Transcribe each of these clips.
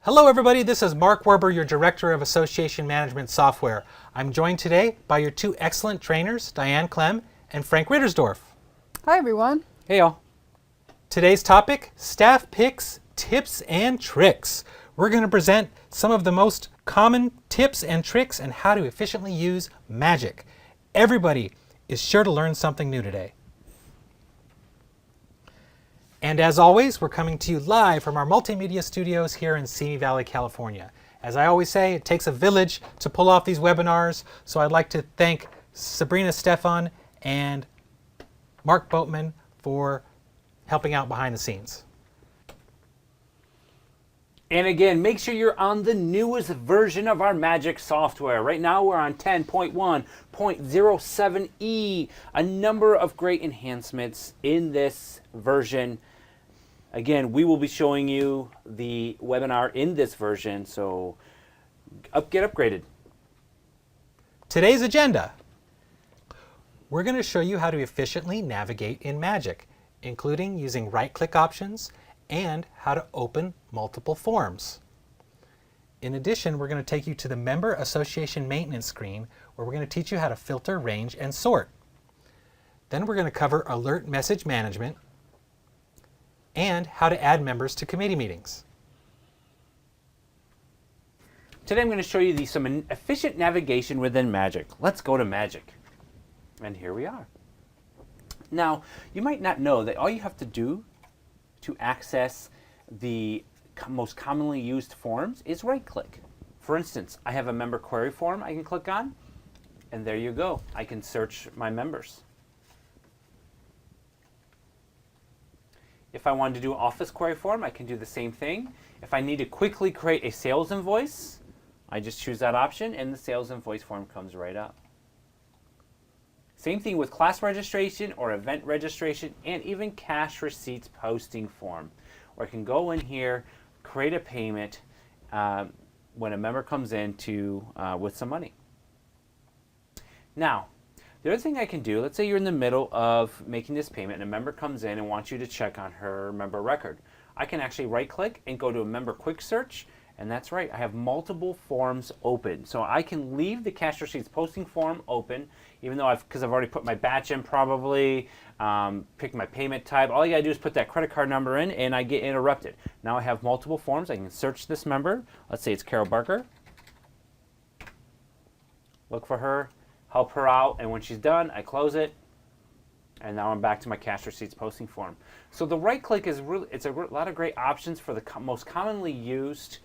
Hello everybody, this is Mark Werber, your Director of Association Management Software. I'm joined today by your two excellent trainers, Diane Clem and Frank Rittersdorf. Hi everyone. Hey y'all. Today's topic, staff picks, tips and tricks. We're going to present some of the most common tips and tricks and how to efficiently use Magic. Everybody is sure to learn something new today. And as always, we're coming to you live from our multimedia studios here in Simi Valley, California. As I always say, it takes a village to pull off these webinars, so I'd like to thank Sabrina Stefan and Mark Boatman for helping out behind the scenes. And again, make sure you're on the newest version of our Magic software. Right now we're on 10.1.07e. A number of great enhancements in this version. Again, we will be showing you the webinar in this version, so get upgraded. Today's agenda. We're going to show you how to efficiently navigate in Magic, including using right-click options and how to open multiple forms. In addition, we're going to take you to the Member Association Maintenance screen, where we're going to teach you how to filter, range, and sort. Then we're going to cover Alert Message Management and how to add members to committee meetings. Today I'm going to show you some efficient navigation within Magic. Let's go to Magic. And here we are. Now, you might not know that all you have to do to access the most commonly used forms is right-click. For instance, I have a member query form I can click on, and there you go. I can search my members. If I wanted to do an office query form, I can do the same thing. If I need to quickly create a sales invoice, I just choose that option, and the sales invoice form comes right up. Same thing with class registration or event registration, and even cash receipts posting form, where I can go in here, create a payment when a member comes in with some money. Now, the other thing I can do, let's say you're in the middle of making this payment and a member comes in and wants you to check on her member record. I can actually right-click and go to a member quick search, and that's right, I have multiple forms open. So I can leave the cash receipts posting form open, even though because I've already put my batch in probably, pick my payment type. All you gotta do is put that credit card number in and I get interrupted. Now I have multiple forms. I can search this member. Let's say it's Carol Barker. Look for her, help her out, and when she's done, I close it. And now I'm back to my cash receipts posting form. So the right click is really, it's a lot of great options for the most commonly used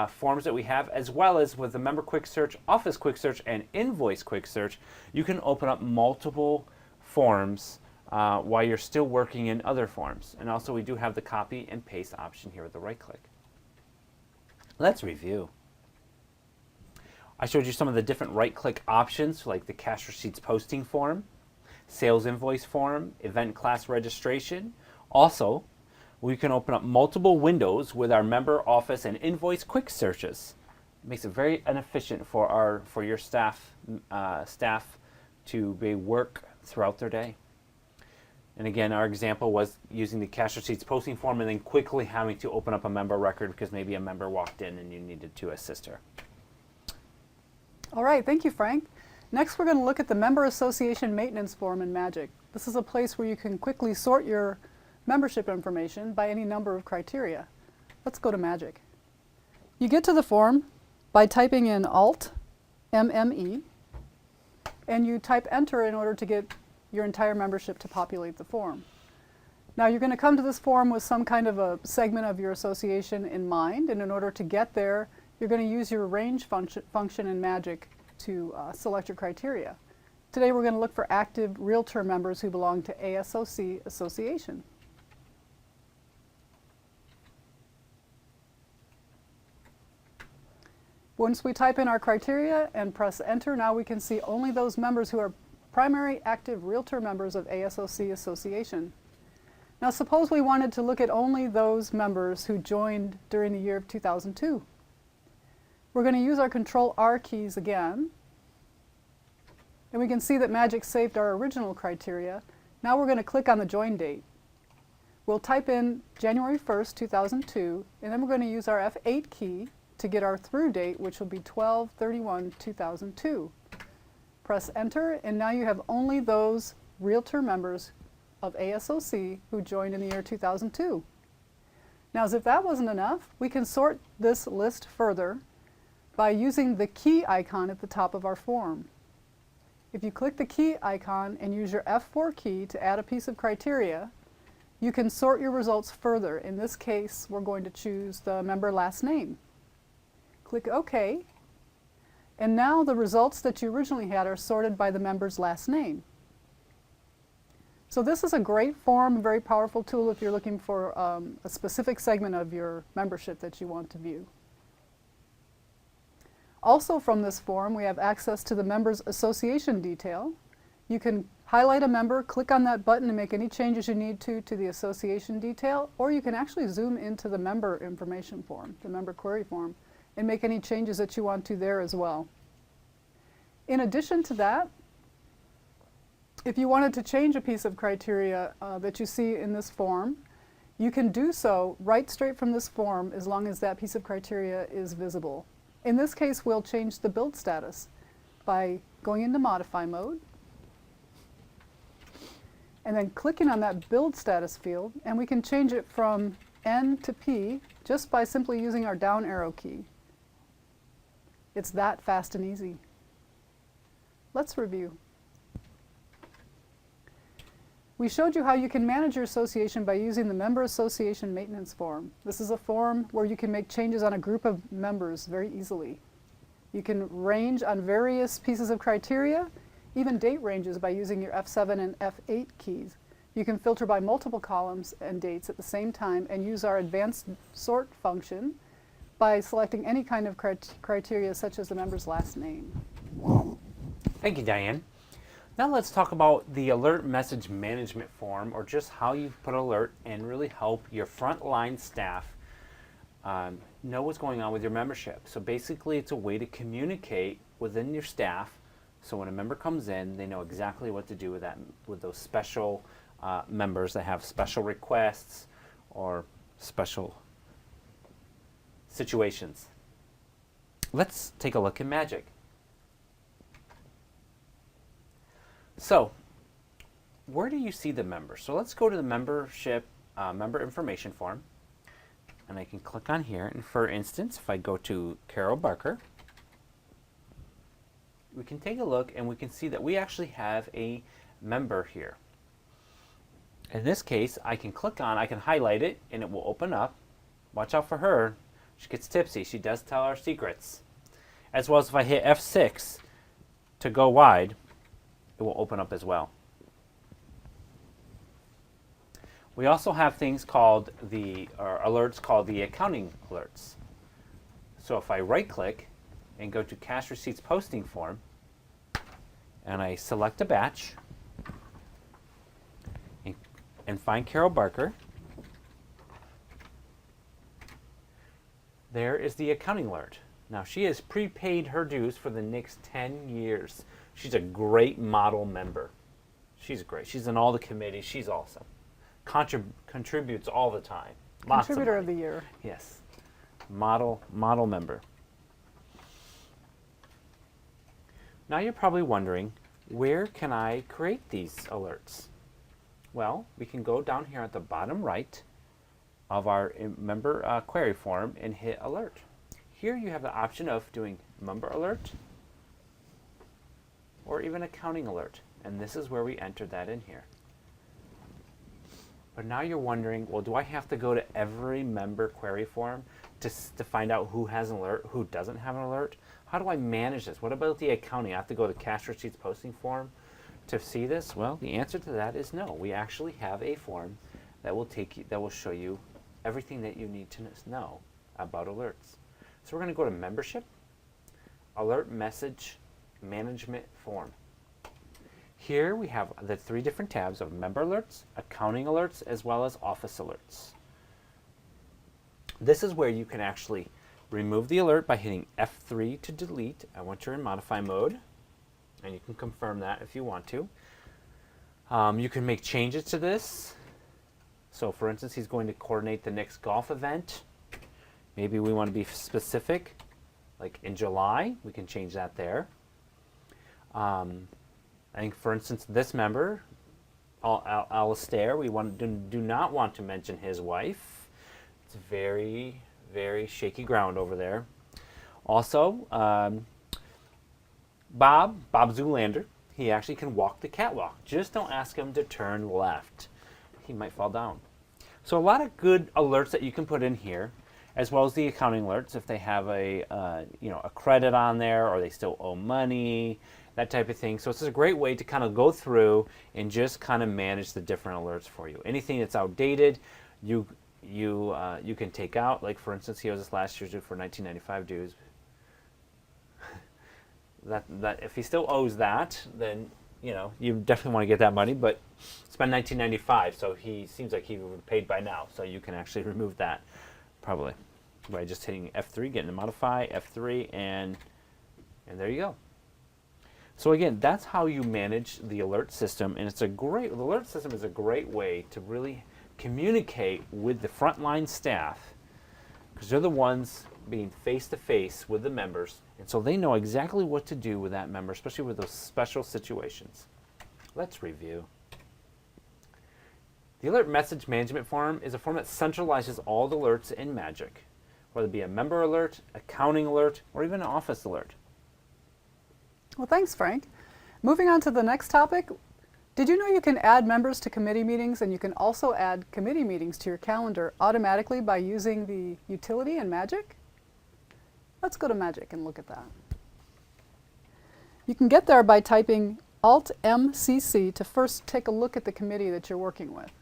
forms that we have, as well as with the member quick search, office quick search, and invoice quick search. You can open up multiple forms while you're still working in other forms. And also we do have the copy and paste option here with the right click. Let's review. I showed you some of the different right click options, like the cash receipts posting form, sales invoice form, event class registration. Also, we can open up multiple windows with our member, office, and invoice quick searches. It makes it very inefficient for your staff to work throughout their day. And again, our example was using the cash receipts posting form and then quickly having to open up a member record because maybe a member walked in and you needed to assist her. All right, thank you, Frank. Next, we're going to look at the Member Association Maintenance form in Magic. This is a place where you can quickly sort your membership information by any number of criteria. Let's go to Magic. You get to the form by typing in Alt, MME, and you type Enter in order to get your entire membership to populate the form. Now you're going to come to this form with some kind of a segment of your association in mind, and in order to get there, you're going to use your range function in Magic to select your criteria. Today we're going to look for active Realtor members who belong to ASOC Association. Once we type in our criteria and press Enter, now we can see only those members who are primary active Realtor members of ASOC Association. Now suppose we wanted to look at only those members who joined during the year of 2002. We're going to use our Control-R keys again, and we can see that Magic saved our original criteria. Now we're going to click on the join date. We'll type in January 1st, 2002, and then we're going to use our F8 key to get our through date, which will be 12/31/2002. Press enter, and now you have only those Realtor members of ASOC who joined in the year 2002. Now, as if that wasn't enough, we can sort this list further by using the key icon at the top of our form. If you click the key icon and use your F4 key to add a piece of criteria, you can sort your results further. In this case, we're going to choose the member last name. Click OK, and now the results that you originally had are sorted by the member's last name. So this is a great form, a very powerful tool if you're looking for a specific segment of your membership that you want to view. Also from this form, we have access to the member's association detail. You can highlight a member, click on that button and make any changes you need to the association detail, or you can actually zoom into the member information form, the member query form, and make any changes that you want to there as well. In addition to that, if you wanted to change a piece of criteria that you see in this form, you can do so right straight from this form as long as that piece of criteria is visible. In this case, we'll change the build status by going into modify mode and then clicking on that build status field, and we can change it from N to P just by simply using our down arrow key. It's that fast and easy. Let's review. We showed you how you can manage your association by using the Member Association Maintenance Form. This is a form where you can make changes on a group of members very easily. You can range on various pieces of criteria, even date ranges by using your F7 and F8 keys. You can filter by multiple columns and dates at the same time and use our advanced sort function by selecting any kind of criteria such as the member's last name. Thank you, Diane. Now let's talk about the alert message management form, or just how you put alert and really help your frontline staff know what's going on with your membership. So basically it's a way to communicate within your staff, so when a member comes in, they know exactly what to do with those special members that have special requests or special situations. Let's take a look at Magic. So, where do you see the members? So let's go to the membership member information form, and I can click on here. And for instance, if I go to Carol Barker, we can take a look and we can see that we actually have a member here. In this case, I can highlight it and it will open up. Watch out for her. She gets tipsy. She does tell our secrets. As well as if I hit F6 to go wide, it will open up as well. We also have things called alerts called the accounting alerts. So if I right click and go to cash receipts posting form and I select a batch and find Carol Barker, there is the accounting alert. Now she has prepaid her dues for the next 10 years. She's a great model member. She's great. She's in all the committees. She's awesome. Contributes all the time. Contributor of the year. Yes. Model member. Now you're probably wondering, where can I create these alerts? Well, we can go down here at the bottom right of our member query form and hit alert. Here you have the option of doing member alert or even accounting alert, and this is where we entered that in here. But now you're wondering, well, do I have to go to every member query form to find out who has an alert, who doesn't have an alert? How do I manage this? What about the accounting? I have to go to cash receipts posting form to see this? Well, the answer to that is no. We actually have a form that will show you everything that you need to know about alerts. So we're going to go to membership, alert message management form. Here we have the 3 different tabs of member alerts, accounting alerts, as well as office alerts. This is where you can actually remove the alert by hitting F3 to delete. I want you in modify mode, and you can confirm that if you want to. You can make changes to this. So for instance, he's going to coordinate the next golf event. Maybe we want to be specific, like in July, we can change that there. I think, for instance, this member, Alistair, we do not want to mention his wife. It's very, very shaky ground over there. Also, Bob Zoolander, he actually can walk the catwalk. Just don't ask him to turn left. He might fall down. So a lot of good alerts that you can put in here, as well as the accounting alerts if they have a credit on there or they still owe money, that type of thing. So it's a great way to kind of go through and just kind of manage the different alerts for you. Anything that's outdated, you can take out. Like for instance, he owes us last year's due for 1995 dues. that if he still owes that, then you definitely want to get that money. But it's been 1995, so he seems like he would have paid by now. So you can actually remove that probably by just hitting F3, getting to modify F3, and there you go. So again, that's how you manage the alert system, and the alert system is a great way to really communicate with the frontline staff, because they're the ones being face-to-face with the members, and so they know exactly what to do with that member, especially with those special situations. Let's review. The alert message management form is a form that centralizes all the alerts in Magic, whether it be a member alert, accounting alert, or even an office alert. Well, thanks, Frank. Moving on to the next topic, did you know you can add members to committee meetings, and you can also add committee meetings to your calendar automatically by using the utility in Magic? Let's go to Magic and look at that. You can get there by typing Alt-MCC to first take a look at the committee that you're working with.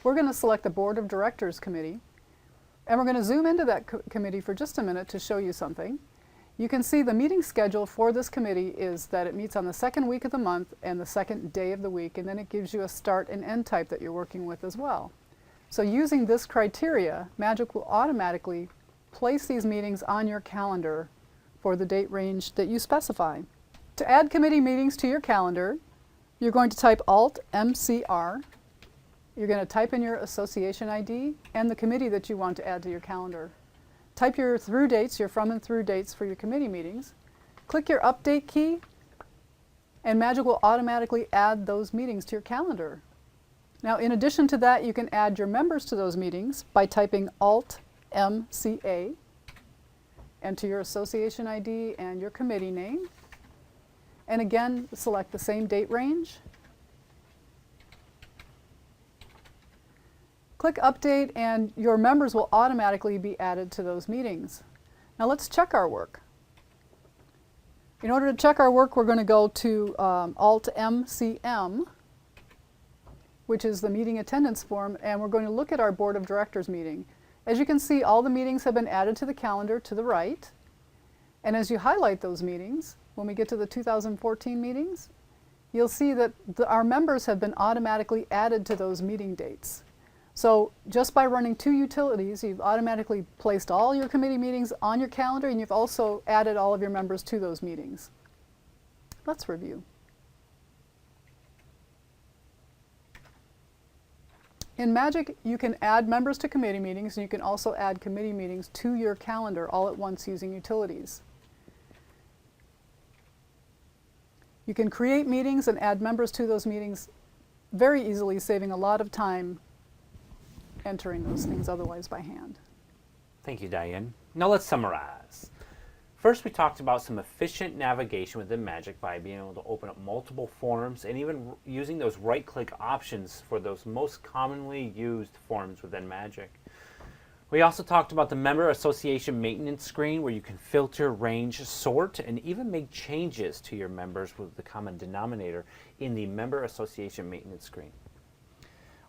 We're going to select the Board of Directors committee, and we're going to zoom into that committee for just a minute to show you something. You can see the meeting schedule for this committee is that it meets on the second week of the month and the second day of the week, and then it gives you a start and end type that you're working with as well. So using this criteria, Magic will automatically place these meetings on your calendar for the date range that you specify. To add committee meetings to your calendar, you're going to type Alt-MCR. You're going to type in your association ID and the committee that you want to add to your calendar. Type your through dates, your from and through dates for your committee meetings. Click your update key, and Magic will automatically add those meetings to your calendar. Now, in addition to that, you can add your members to those meetings by typing Alt-MCA, enter your association ID and your committee name, and again, select the same date range. Click Update, and your members will automatically be added to those meetings. Now let's check our work. In order to check our work, we're going to go to Alt-MCM, which is the meeting attendance form, and we're going to look at our Board of Directors meeting. As you can see, all the meetings have been added to the calendar to the right. And as you highlight those meetings, when we get to the 2014 meetings, you'll see that our members have been automatically added to those meeting dates. So just by running two utilities, you've automatically placed all your committee meetings on your calendar, and you've also added all of your members to those meetings. Let's review. In Magic, you can add members to committee meetings, and you can also add committee meetings to your calendar all at once using utilities. You can create meetings and add members to those meetings very easily, saving a lot of time entering those things otherwise by hand. Thank you, Diane. Now let's summarize. First, we talked about some efficient navigation within Magic by being able to open up multiple forms and even using those right-click options for those most commonly used forms within Magic. We also talked about the Member Association Maintenance screen, where you can filter, range, sort, and even make changes to your members with the common denominator in the Member Association Maintenance screen.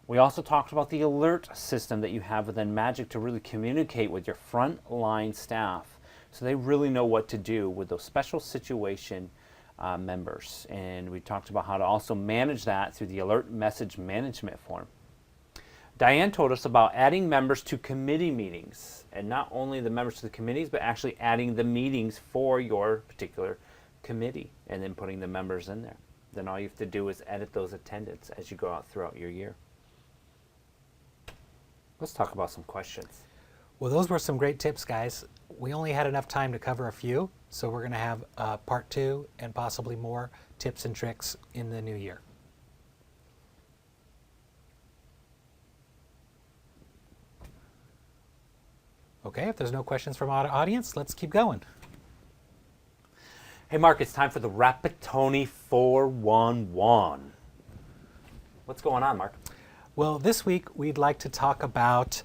We also talked about the alert system that you have within Magic to really communicate with your frontline staff so they really know what to do with those special situation members. And we talked about how to also manage that through the alert message management form. Diane told us about adding members to committee meetings, and not only the members to the committees, but actually adding the meetings for your particular committee and then putting the members in there. Then all you have to do is edit those attendance as you go out throughout your year. Let's talk about some questions. Well, those were some great tips, guys. We only had enough time to cover a few, so we're going to have part 2 and possibly more tips and tricks in the new year. Okay, if there's no questions from our audience, let's keep going. Hey, Mark, it's time for the Rapattoni 411. What's going on, Mark? Well, this week we'd like to talk about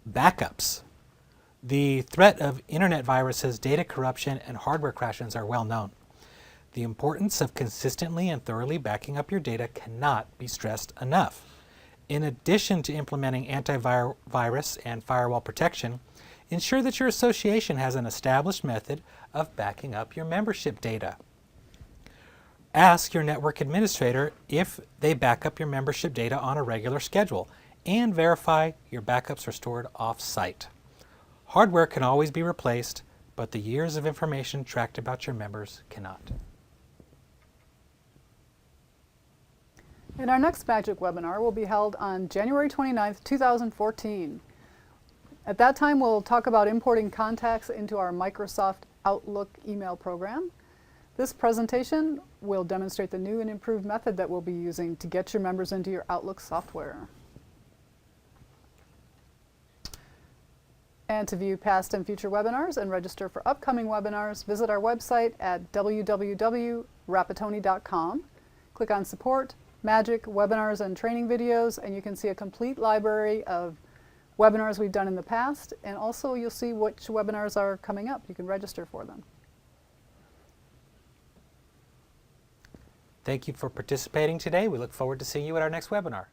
backups. The threat of internet viruses, data corruption, and hardware crashes are well known. The importance of consistently and thoroughly backing up your data cannot be stressed enough. In addition to implementing antivirus and firewall protection, ensure that your association has an established method of backing up your membership data. Ask your network administrator if they back up your membership data on a regular schedule, and verify your backups are stored off-site. Hardware can always be replaced, but the years of information tracked about your members cannot. And our next Magic webinar will be held on January 29th, 2014. At that time, we'll talk about importing contacts into our Microsoft Outlook email program. This presentation will demonstrate the new and improved method that we'll be using to get your members into your Outlook software. And to view past and future webinars and register for upcoming webinars, visit our website at www.rapattoni.com. Click on Support, Magic, Webinars, and Training Videos, and you can see a complete library of webinars we've done in the past, and also you'll see which webinars are coming up. You can register for them. Thank you for participating today. We look forward to seeing you at our next webinar.